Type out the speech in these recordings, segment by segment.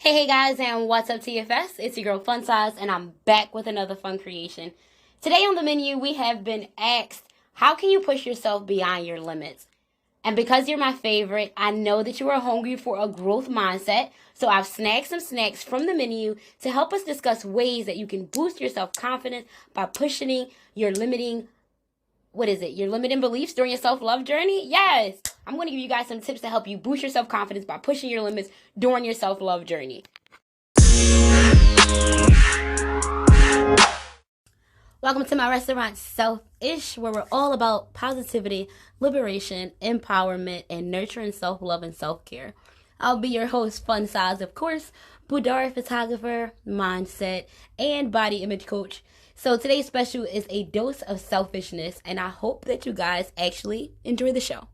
Hey guys, and what's up TFS? It's your girl FunSize, and I'm back with another fun creation. Today on the menu, we have been asked, how can you push yourself beyond your limits? And because you're my favorite, I know that you are hungry for a growth mindset, so I've snagged some snacks from the menu to help us discuss ways that you can boost your self-confidence by pushing your limiting your limiting beliefs during your self-love journey? Yes! I'm going to give you guys some tips to help you boost your self-confidence by pushing your limits during your self-love journey. Welcome to my restaurant, Selfish, where we're all about positivity, liberation, empowerment, and nurturing self-love and self-care. I'll be your host, FunSize, of course, boudoir photographer, mindset, and body image coach. So today's special is a dose of selfishness, and I hope that you guys actually enjoy the show.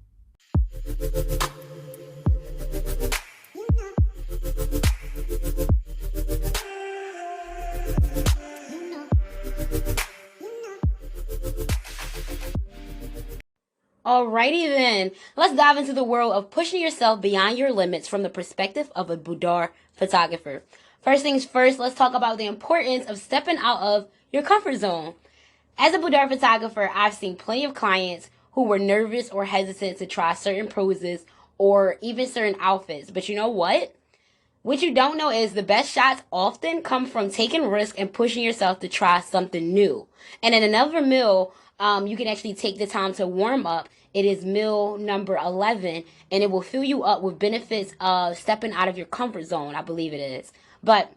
Alrighty then, let's dive into the world of pushing yourself beyond your limits from the perspective of a boudoir photographer. First things first, let's talk about the importance of stepping out of your comfort zone. As a boudoir photographer, I've seen plenty of clients who were nervous or hesitant to try certain poses or even certain outfits. But you know what? What you don't know is the best shots often come from taking risks and pushing yourself to try something new. And in another meal, you can actually take the time to warm up. It is meal number 11, and it will fill you up with benefits of stepping out of your comfort zone, I believe it is. But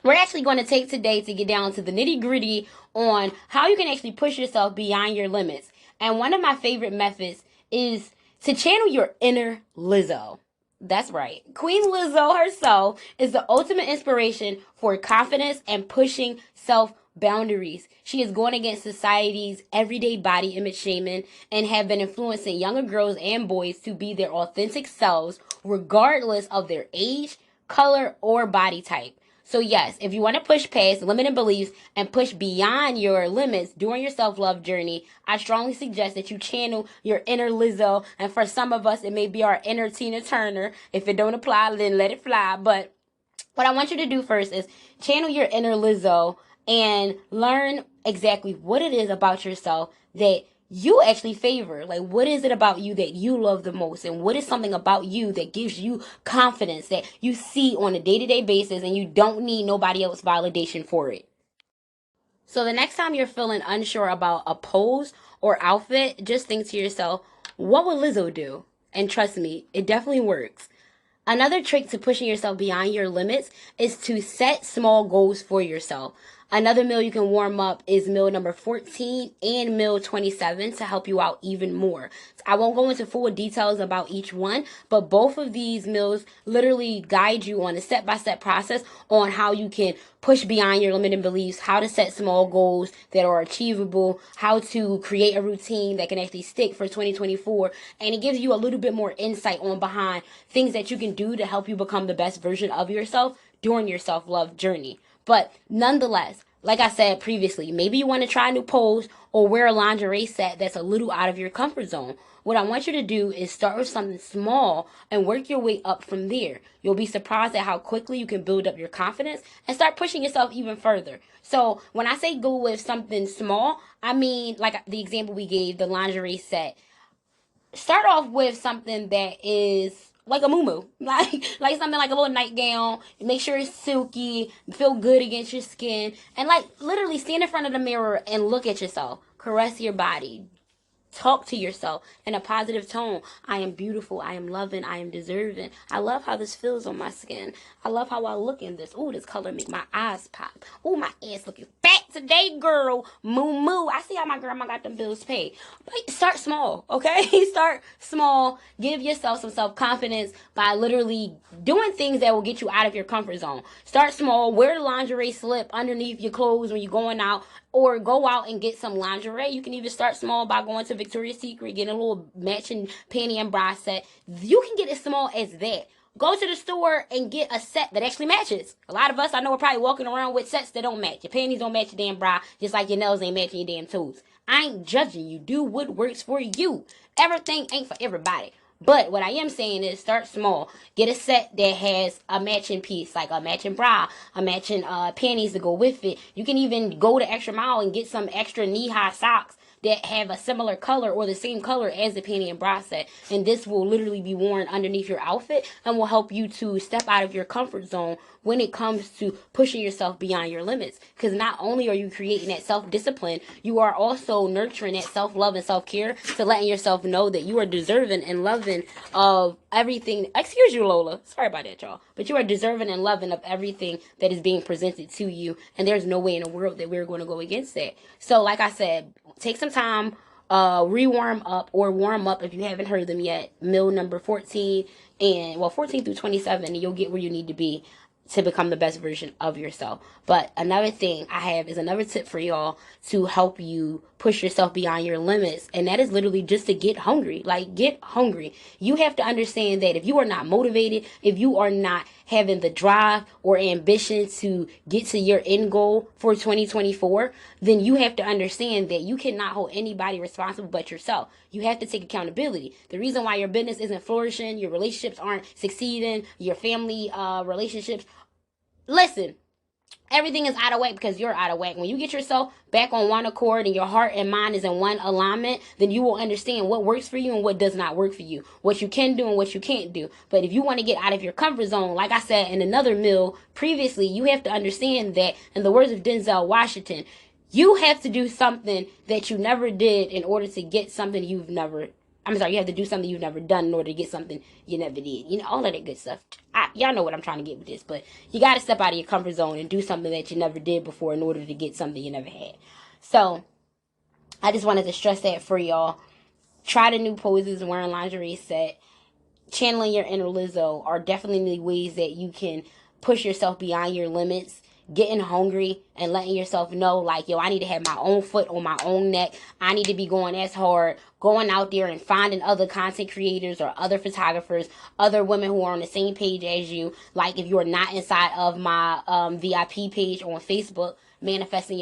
we're actually going to take today to get down to the nitty gritty on how you can actually push yourself beyond your limits. And one of my favorite methods is to channel your inner Lizzo. That's right. Queen Lizzo herself is the ultimate inspiration for confidence and pushing self boundaries. She is going against society's everyday body image shaming and have been influencing younger girls and boys to be their authentic selves regardless of their age, color, or body type. So yes, if you want to push past limiting beliefs and push beyond your limits during your self-love journey, I strongly suggest that you channel your inner Lizzo. And for some of us, it may be our inner Tina Turner. If it don't apply, then let it fly. But what I want you to do first is channel your inner Lizzo and learn exactly what it is about yourself that you actually favor. Like, what is it about you that you love the most? And what is something about you that gives you confidence that you see on a day-to-day basis and you don't need nobody else's validation for it? So the next time you're feeling unsure about a pose or outfit, just think to yourself, what would Lizzo do? And trust me, it definitely works. Another trick to pushing yourself beyond your limits is to set small goals for yourself. Another meal you can warm up is meal number 14 and meal 27 to help you out even more. I won't go into full details about each one, but both of these meals literally guide you on a step-by-step process on how you can push beyond your limiting beliefs, how to set small goals that are achievable, how to create a routine that can actually stick for 2024, and it gives you a little bit more insight on behind things that you can do to help you become the best version of yourself during your self-love journey. But nonetheless, like I said previously, maybe you want to try a new pose or wear a lingerie set that's a little out of your comfort zone. What I want you to do is start with something small and work your way up from there. You'll be surprised at how quickly you can build up your confidence and start pushing yourself even further. So when I say go with something small, I mean like the example we gave, the lingerie set. Start off with something that is like a muumuu, like something like a little nightgown. Make sure it's silky, feel good against your skin, and like literally stand in front of the mirror and look at yourself. Caress your body. Talk to yourself in a positive tone. I am beautiful. I am loving. I am deserving. I love how this feels on my skin. I love how I look in this. Ooh, this color make my eyes pop. Ooh, my ass looking fat today, girl. Moo moo. I see how my grandma got them bills paid. But start small, okay? Start small. Give yourself some self-confidence by literally doing things that will get you out of your comfort zone. Start small. Wear the lingerie slip underneath your clothes when you're going out, or go out and get some lingerie. You can even start small by going to Victoria's Secret, getting a little matching panty and bra set. You can get as small as that. Go to the store and get a set that actually matches. A lot of us, I know, are probably walking around with sets that don't match. Your panties don't match your damn bra, just like your nails ain't matching your damn toes. I ain't judging you. Do what works for you. Everything ain't for everybody. But what I am saying is start small. Get a set that has a matching piece, like a matching bra, a matching panties to go with it. You can even go the extra mile and get some extra knee-high socks that have a similar color or the same color as the panty and bra set. And this will literally be worn underneath your outfit and will help you to step out of your comfort zone when it comes to pushing yourself beyond your limits. Because not only are you creating that self-discipline, you are also nurturing that self-love and self-care to letting yourself know that you are deserving and loving of everything. Excuse you, Lola. Sorry about that, y'all. But you are deserving and loving of everything that is being presented to you. And there's no way in the world that we're going to go against that. So like I said, take some time, rewarm up or warm up if you haven't heard them yet. Meal number 14 and 14 through 27, and you'll get where you need to be to become the best version of yourself. But another thing I have is another tip for y'all to help you push yourself beyond your limits. And that is literally just to get hungry. Like, get hungry. You have to understand that if you are not motivated, if you are not having the drive or ambition to get to your end goal for 2024, then you have to understand that you cannot hold anybody responsible but yourself. You have to take accountability. The reason why your business isn't flourishing, your relationships aren't succeeding, your family relationships, listen, everything is out of whack because you're out of whack. When you get yourself back on one accord and your heart and mind is in one alignment, then you will understand what works for you and what does not work for you, what you can do and what you can't do. But if you want to get out of your comfort zone, like I said in another meal previously, you have to understand that, in the words of Denzel Washington, you have to do something that you never did in order to get something you have to do something you've never done in order to get something you never did. You know, all of that good stuff. Y'all know what I'm trying to get with this, but you got to step out of your comfort zone and do something that you never did before in order to get something you never had. So, I just wanted to stress that for y'all. Try the new poses, wearing lingerie set, channeling your inner Lizzo are definitely ways that you can push yourself beyond your limits. Getting hungry and letting yourself know, like, yo, I need to have my own foot on my own neck. I need to be going as hard, going out there and finding other content creators or other photographers, other women who are on the same page as you. Like, if you're not inside of my VIP page on Facebook, manifesting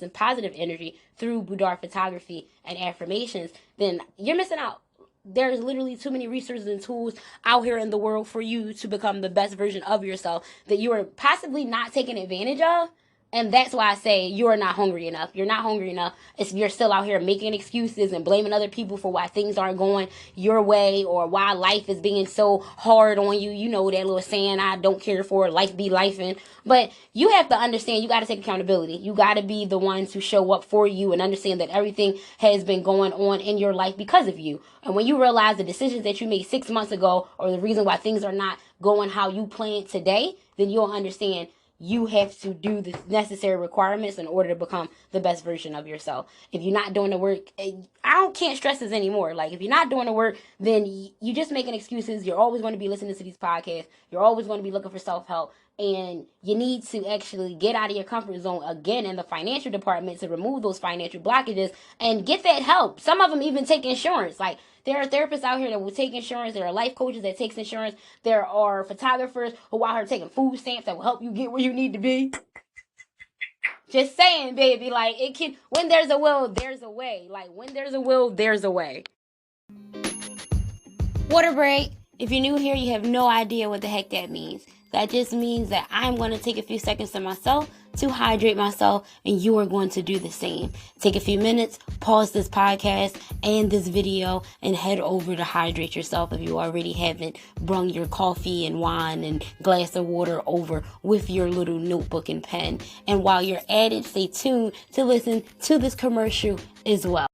positive energy through boudoir photography and affirmations, then you're missing out. There's literally too many resources and tools out here in the world for you to become the best version of yourself that you are possibly not taking advantage of. And that's why I say you are not hungry enough. You're not hungry enough if you're still out here making excuses and blaming other people for why things aren't going your way or why life is being so hard on you. You know that little saying, I don't care for it, life be lifing. But you have to understand you got to take accountability. You got to be the one to show up for you and understand that everything has been going on in your life because of you. And when you realize the decisions that you made 6 months ago or the reason why things are not going how you planned today, then you'll understand you have to do the necessary requirements in order to become the best version of yourself. If you're not doing the work, can't stress this anymore. Like, if you're not doing the work, then you just making excuses. You're always going to be listening to these podcasts. You're always going to be looking for self-help. And you need to actually get out of your comfort zone again in the financial department to remove those financial blockages and get that help. Some of them even take insurance. Like, there are therapists out here that will take insurance. There are life coaches that takes insurance. There are photographers who out here taking food stamps that will help you get where you need to be. Just saying, baby. Like, when there's a will, there's a way. Like, when there's a will, there's a way. Water break. If you're new here, you have no idea what the heck that means. That just means that I'm going to take a few seconds to myself to hydrate myself, and you are going to do the same. Take a few minutes, pause this podcast and this video, and head over to hydrate yourself if you already haven't brung your coffee and wine and glass of water over with your little notebook and pen. And while you're at it, stay tuned to listen to this commercial as well.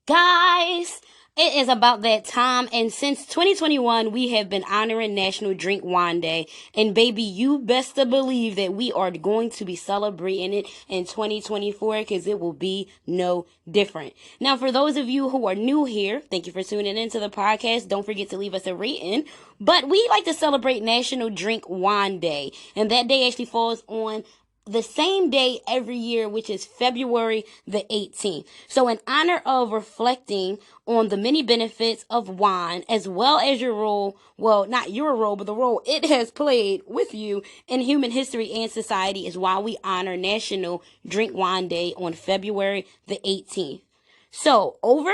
Guys, it is about that time, and since 2021, we have been honoring National Drink Wine Day, and baby, you best to believe that we are going to be celebrating it in 2024, because it will be no different. Now, for those of you who are new here, thank you for tuning into the podcast. Don't forget to leave us a rating, but we like to celebrate National Drink Wine Day, and that day actually falls on the same day every year, which is February the 18th. So in honor of reflecting on the many benefits of wine, as well as your role, well, not your role, but the role it has played with you in human history and society, is why we honor National Drink Wine Day on February the 18th. So over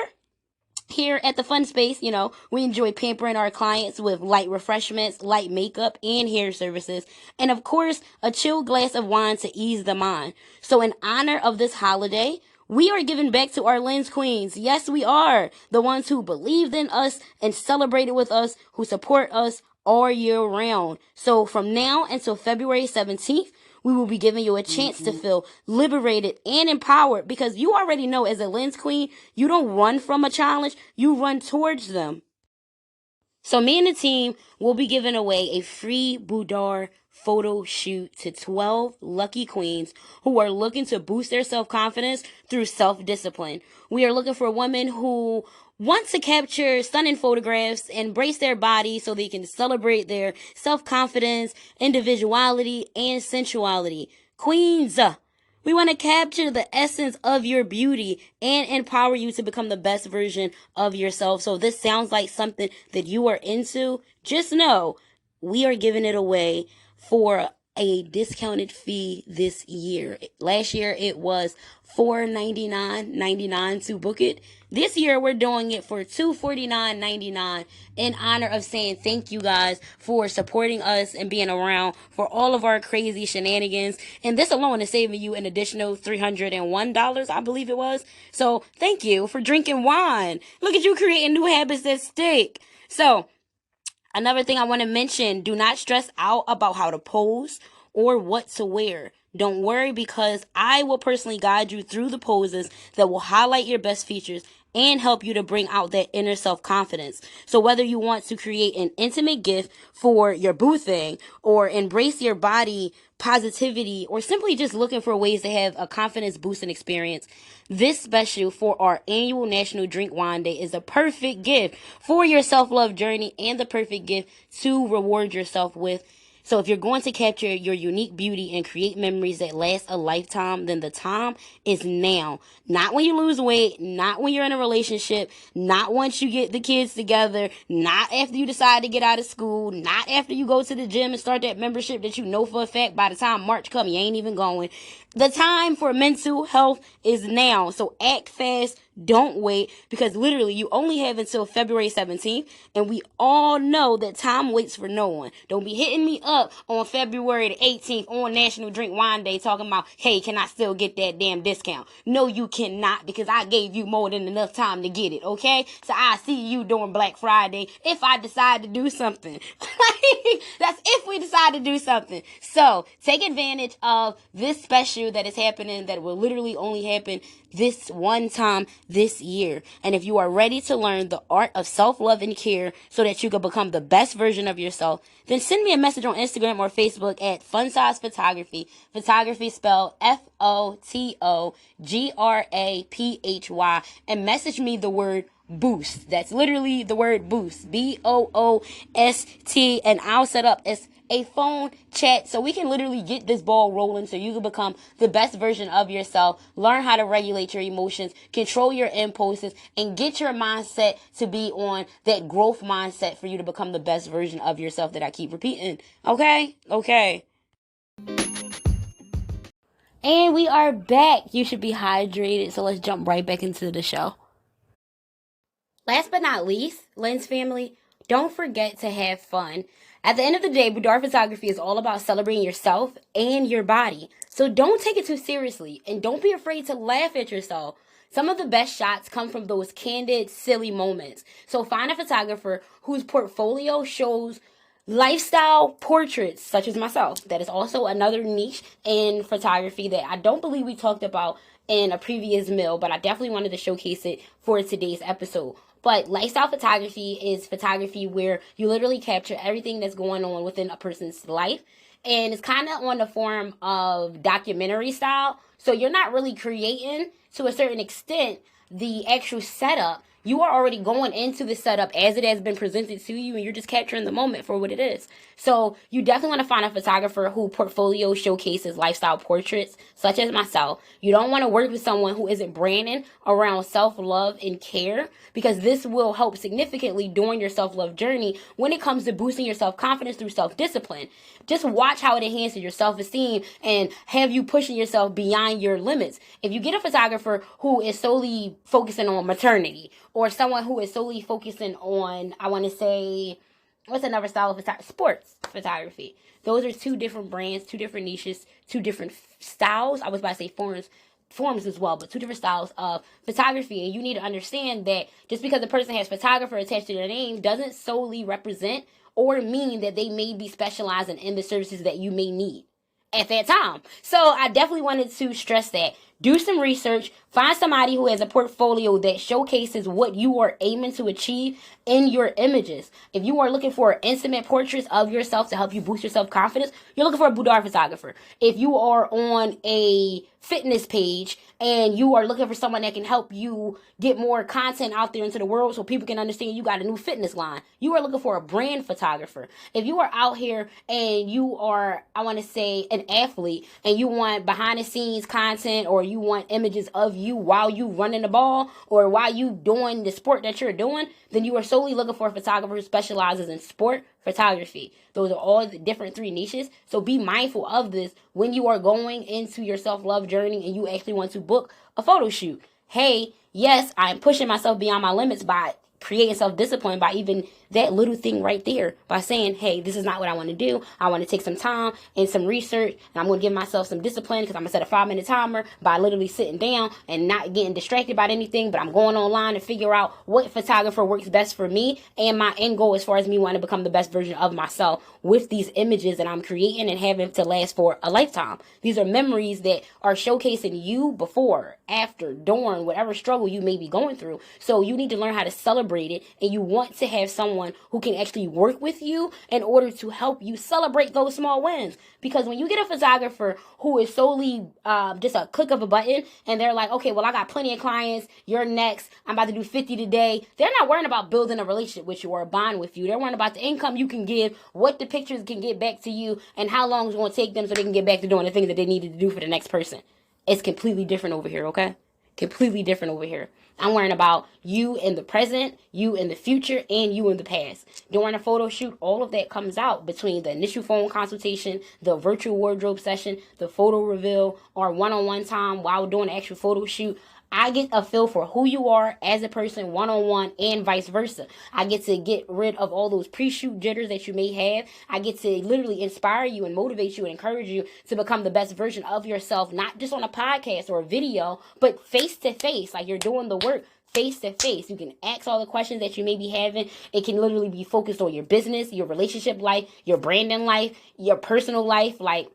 Here at the Fun Space, we enjoy pampering our clients with light refreshments, light makeup, and hair services, and of course, a chill glass of wine to ease the mind. So, in honor of this holiday, we are giving back to our lens queens. Yes, we are. The ones who believed in us and celebrated with us, who support us all year round. So, from now until February 17th, we will be giving you a chance to feel liberated and empowered, because you already know, as a lens queen, you don't run from a challenge, you run towards them. So me and the team will be giving away a free boudoir photo shoot to 12 lucky queens who are looking to boost their self-confidence through self-discipline. We are looking for women who want to capture stunning photographs, embrace their body so they can celebrate their self-confidence, individuality, and sensuality. Queens, we want to capture the essence of your beauty and empower you to become the best version of yourself. So if this sounds like something that you are into, just know we are giving it away for a discounted fee this year. Last year it was $499.99 to book it. This year we're doing it for $249.99 in honor of saying thank you guys for supporting us and being around for all of our crazy shenanigans. And this alone is saving you an additional $301, I believe it was. So thank you for drinking wine. Look at you creating new habits that stick. So another thing I want to mention, do not stress out about how to pose or what to wear. Don't worry, because I will personally guide you through the poses that will highlight your best features and help you to bring out that inner self-confidence. So whether you want to create an intimate gift for your boo thing, or embrace your body positivity, or simply just looking for ways to have a confidence boosting experience, this special for our annual National Drink Wine Day is a perfect gift for your self-love journey and the perfect gift to reward yourself with. So if you're going to capture your unique beauty and create memories that last a lifetime, then the time is now. Not when you lose weight, not when you're in a relationship, not once you get the kids together, not after you decide to get out of school, not after you go to the gym and start that membership that you know for a fact by the time March comes, you ain't even going. The time for mental health is now. So act fast. Don't wait, because literally you only have until February 17th, and we all know that time waits for no one. Don't be hitting me up on February the 18th on National Drink Wine Day talking about, hey, can I still get that damn discount? No, you cannot, because I gave you more than enough time to get it, okay? So I see you during Black Friday if I decide to do something. That's if we decide to do something. So take advantage of this special that is happening, that will literally only happen this one time this year. And if you are ready to learn the art of self-love and care so that you can become the best version of yourself, then send me a message on Instagram or Facebook at FunSize Photography. Photography spelled FOTOGRAPHY, and message me the word boost. That's literally the word boost. BOOST. And I'll set up a phone chat so we can literally get this ball rolling, so you can become the best version of yourself, learn how to regulate your emotions, control your impulses, and get your mindset to be on that growth mindset for you to become the best version of yourself that I keep repeating. Okay? And we are back. You should be hydrated, so let's jump right back into the show. Last but not least, Lens family, don't forget to have fun. At the end of the day, boudoir photography is all about celebrating yourself and your body. So don't take it too seriously, and don't be afraid to laugh at yourself. Some of the best shots come from those candid, silly moments. So find a photographer whose portfolio shows lifestyle portraits, such as myself. That is also another niche in photography that I don't believe we talked about in a previous meal, but I definitely wanted to showcase it for today's episode. But lifestyle photography is photography where you literally capture everything that's going on within a person's life. And it's kind of on the form of documentary style. So you're not really creating, to a certain extent, the actual setup. You are already going into the setup as it has been presented to you, and you're just capturing the moment for what it is. So you definitely want to find a photographer who portfolio showcases lifestyle portraits, such as myself. You don't want to work with someone who isn't branding around self-love and care, because this will help significantly during your self-love journey when it comes to boosting your self-confidence through self-discipline. Just watch how it enhances your self-esteem and have you pushing yourself beyond your limits. If you get a photographer who is solely focusing on maternity, or someone who is solely focusing on, I want to say, what's another style of sports photography. Those are two different brands, two different niches, two different styles. I was about to say forms as well, but two different styles of photography. And you need to understand that just because a person has photographer attached to their name doesn't solely represent or mean that they may be specializing in the services that you may need at that time. So I definitely wanted to stress that. Do some research. Find somebody who has a portfolio that showcases what you are aiming to achieve in your images. If you are looking for intimate portraits of yourself to help you boost your self-confidence, you're looking for a boudoir photographer. If you are on a fitness page and you are looking for someone that can help you get more content out there into the world so people can understand you got a new fitness line, you are looking for a brand photographer. If you are out here and you are, I want to say, an athlete and you want behind the scenes content, or you want images of you while you running the ball or while you doing the sport that you're doing, then you are solely looking for a photographer who specializes in sport photography. Those are all the different three niches. So be mindful of this when you are going into your self-love journey and you actually want to book a photo shoot. Hey, yes, I'm pushing myself beyond my limits by creating self-discipline, by even that little thing right there, by saying, hey, this is not what I want to do. I want to take some time and some research, and I'm going to give myself some discipline because I'm going to set a 5-minute timer by literally sitting down and not getting distracted by anything, but I'm going online to figure out what photographer works best for me and my end goal as far as me wanting to become the best version of myself with these images that I'm creating and having to last for a lifetime. These are memories that are showcasing you before, after, during, whatever struggle you may be going through. So you need to learn how to celebrate it, and you want to have someone who can actually work with you in order to help you celebrate those small wins. Because when you get a photographer who is solely just a click of a button and they're like, okay, well, I got plenty of clients, you're next, I'm about to do 50 today, they're not worrying about building a relationship with you or a bond with you. They're worrying about the income you can give, what the pictures can get back to you, and how long it's going to take them so they can get back to doing the things that they needed to do for the next person. It's completely different over here, okay? Completely different over here. I'm worrying about you in the present, you in the future, and you in the past. During a photo shoot, all of that comes out between the initial phone consultation, the virtual wardrobe session, the photo reveal, or one-on-one time while doing the actual photo shoot. I get a feel for who you are as a person one-on-one and vice versa. I get to get rid of all those pre-shoot jitters that you may have. I get to literally inspire you and motivate you and encourage you to become the best version of yourself, not just on a podcast or a video, but face to face, like you're doing the work face to face. You can ask all the questions that you may be having. It can literally be focused on your business, your relationship life, your branding life, your personal life. Like,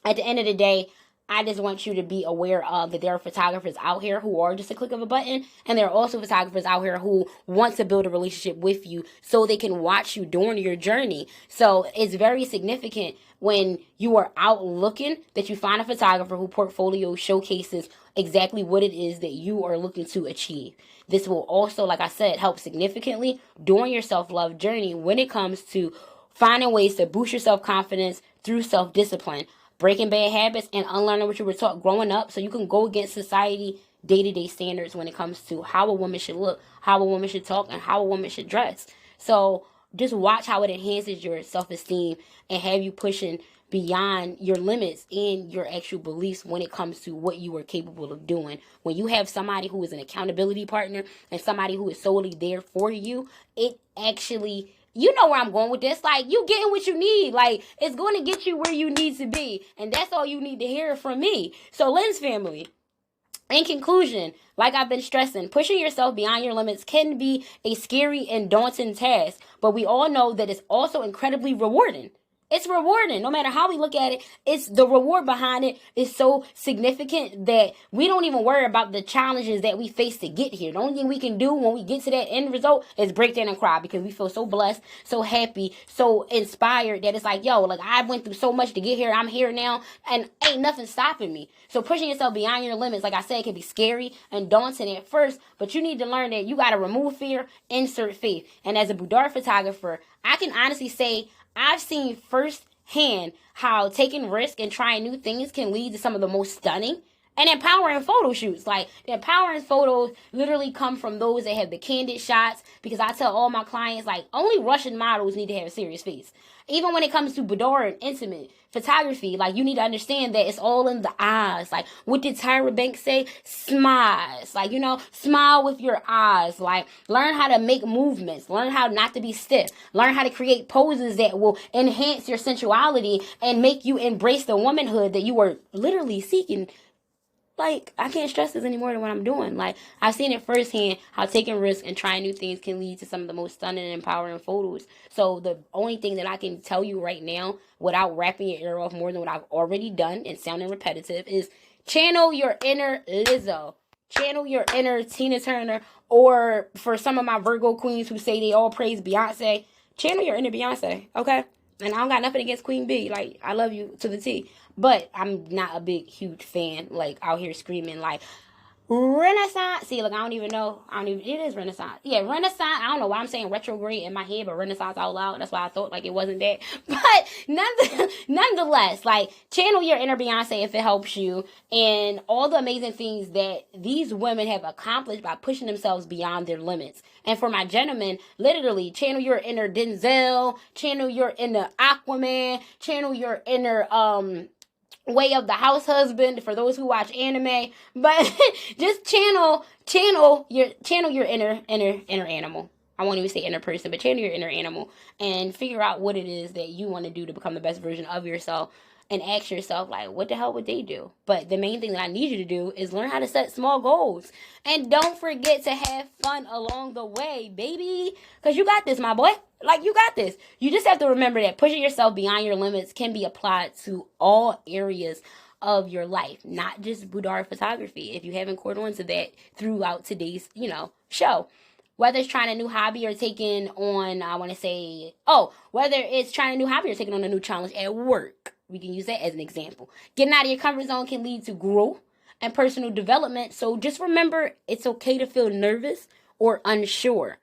at the end of the day, I just want you to be aware of that there are photographers out here who are just a click of a button, and there are also photographers out here who want to build a relationship with you so they can watch you during your journey. So it's very significant when you are out looking that you find a photographer whose portfolio showcases exactly what it is that you are looking to achieve. This will also, like I said, help significantly during your self-love journey when it comes to finding ways to boost your self-confidence through self-discipline, breaking bad habits, and unlearning what you were taught growing up so you can go against society day-to-day standards when it comes to how a woman should look, how a woman should talk, and how a woman should dress. So just watch how it enhances your self-esteem and have you pushing beyond your limits and your actual beliefs when it comes to what you are capable of doing. When you have somebody who is an accountability partner and somebody who is solely there for you, it actually, you know where I'm going with this. Like, you getting what you need. Like, it's going to get you where you need to be. And that's all you need to hear from me. So, Lens family, in conclusion, like I've been stressing, pushing yourself beyond your limits can be a scary and daunting task. But we all know that it's also incredibly rewarding. It's rewarding. No matter how we look at it, it's the reward behind it is so significant that we don't even worry about the challenges that we face to get here. The only thing we can do when we get to that end result is break down and cry because we feel so blessed, so happy, so inspired that it's like, yo, like I went through so much to get here. I'm here now and ain't nothing stopping me. So pushing yourself beyond your limits, like I said, can be scary and daunting at first, but you need to learn that you got to remove fear, insert faith. And as a boudoir photographer, I can honestly say I've seen firsthand how taking risks and trying new things can lead to some of the most stunning And empowering photo shoots. Like, the empowering photos literally come from those that have the candid shots, because I tell all my clients, like, only Russian models need to have a serious face. Even when it comes to boudoir and intimate photography, like, you need to understand that it's all in the eyes. Like, what did Tyra Banks say? Smiles. Like, smile with your eyes. Like, learn how to make movements. Learn how not to be stiff. Learn how to create poses that will enhance your sensuality and make you embrace the womanhood that you were literally seeking. Like, I can't stress this any more than what I'm doing. Like, I've seen it firsthand how taking risks and trying new things can lead to some of the most stunning and empowering photos. So the only thing that I can tell you right now, without wrapping your ear off more than what I've already done and sounding repetitive, is channel your inner Lizzo. Channel your inner Tina Turner. Or for some of my Virgo queens who say they all praise Beyonce, channel your inner Beyonce, okay? And I don't got nothing against Queen B. Like, I love you to the T. But I'm not a big, huge fan, like, out here screaming, like, Renaissance. See, look, it is Renaissance. Yeah, Renaissance. I don't know why I'm saying retrograde in my head, but Renaissance out loud. That's why I thought, like, it wasn't that. But nonetheless, like, channel your inner Beyonce if it helps you. And all the amazing things that these women have accomplished by pushing themselves beyond their limits. And for my gentlemen, literally, channel your inner Denzel, channel your inner Aquaman, channel your inner, Way of the House Husband for those who watch anime, but just channel your inner animal. I won't even say inner person, but channel your inner animal and figure out what it is that you want to do to become the best version of yourself, and ask yourself, like, what the hell would they do? But the main thing that I need you to do is learn how to set small goals, and don't forget to have fun along the way, baby, because you got this, my boy. Like, you got this. You just have to remember that pushing yourself beyond your limits can be applied to all areas of your life, not just boudoir photography, if you haven't caught on to that throughout today's, show. Whether it's trying a new hobby or taking on, whether it's trying a new hobby or taking on a new challenge at work. We can use that as an example. Getting out of your comfort zone can lead to growth and personal development. So just remember, it's okay to feel nervous or unsure.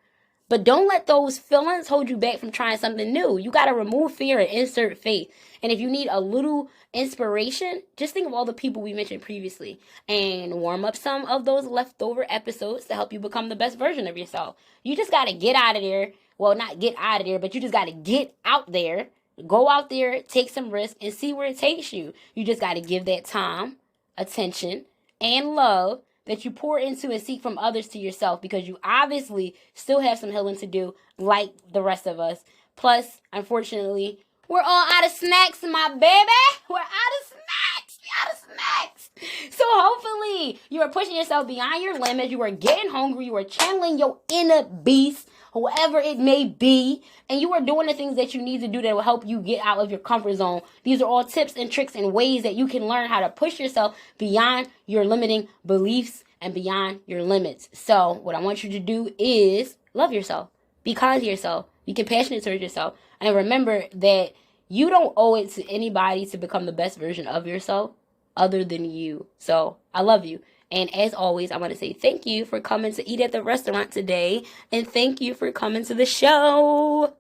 But don't let those feelings hold you back from trying something new. You got to remove fear and insert faith. And if you need a little inspiration, just think of all the people we mentioned previously and warm up some of those leftover episodes to help you become the best version of yourself. You just got to get out of there. Well, not get out of there, but you just got to get out there. Go out there, take some risks, and see where it takes you. You just got to give that time, attention, and love that you pour into and seek from others to yourself, because you obviously still have some healing to do like the rest of us. Plus, unfortunately, we're all out of snacks, my baby. We're out of snacks. We're out of snacks. So hopefully you are pushing yourself beyond your limits. You are getting hungry. You are channeling your inner beast, whoever it may be, and you are doing the things that you need to do that will help you get out of your comfort zone. These are all tips and tricks and ways that you can learn how to push yourself beyond your limiting beliefs and beyond your limits. So what I want you to do is love yourself, be kind to yourself, be compassionate towards yourself, and remember that you don't owe it to anybody to become the best version of yourself other than you. So I love you. And as always, I want to say thank you for coming to eat at the restaurant today. And thank you for coming to the show.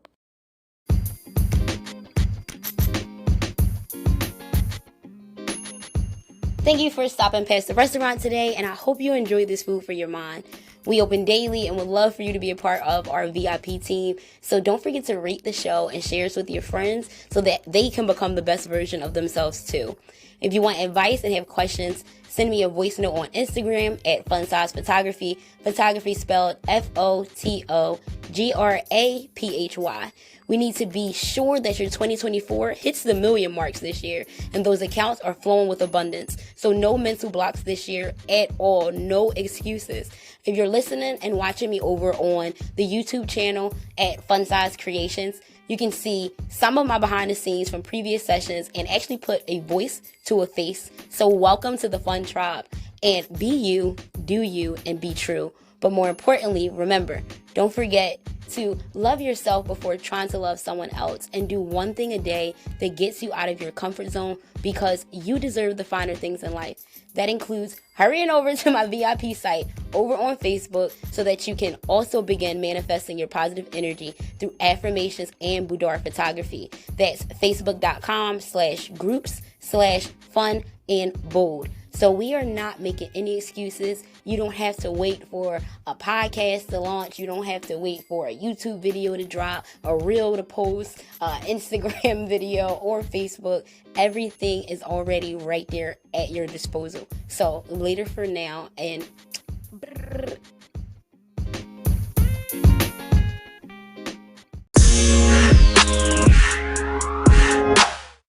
Thank you for stopping past the restaurant today. And I hope you enjoyed this food for your mind. We open daily and would love for you to be a part of our VIP team. So don't forget to rate the show and share us with your friends so that they can become the best version of themselves too. If you want advice and have questions, send me a voice note on Instagram at FunSize Photography. Photography spelled FOTOGRAPHY. We need to be sure that your 2024 hits the million marks this year, and those accounts are flowing with abundance. So no mental blocks this year at all. No excuses. If you're listening and watching me over on the YouTube channel at FunSize Creations, you can see some of my behind the scenes from previous sessions and actually put a voice to a face. So welcome to the Fun Tribe. And be you, do you, and be true. But more importantly, remember, don't forget to love yourself before trying to love someone else, and do one thing a day that gets you out of your comfort zone, because you deserve the finer things in life. That includes hurrying over to my VIP site over on Facebook so that you can also begin manifesting your positive energy through affirmations and boudoir photography. That's facebook.com/groups/fun and bold. So we are not making any excuses. You don't have to wait for a podcast to launch. You don't have to wait for a YouTube video to drop, a reel to post, Instagram video, or Facebook. Everything is already right there at your disposal. So later for now, and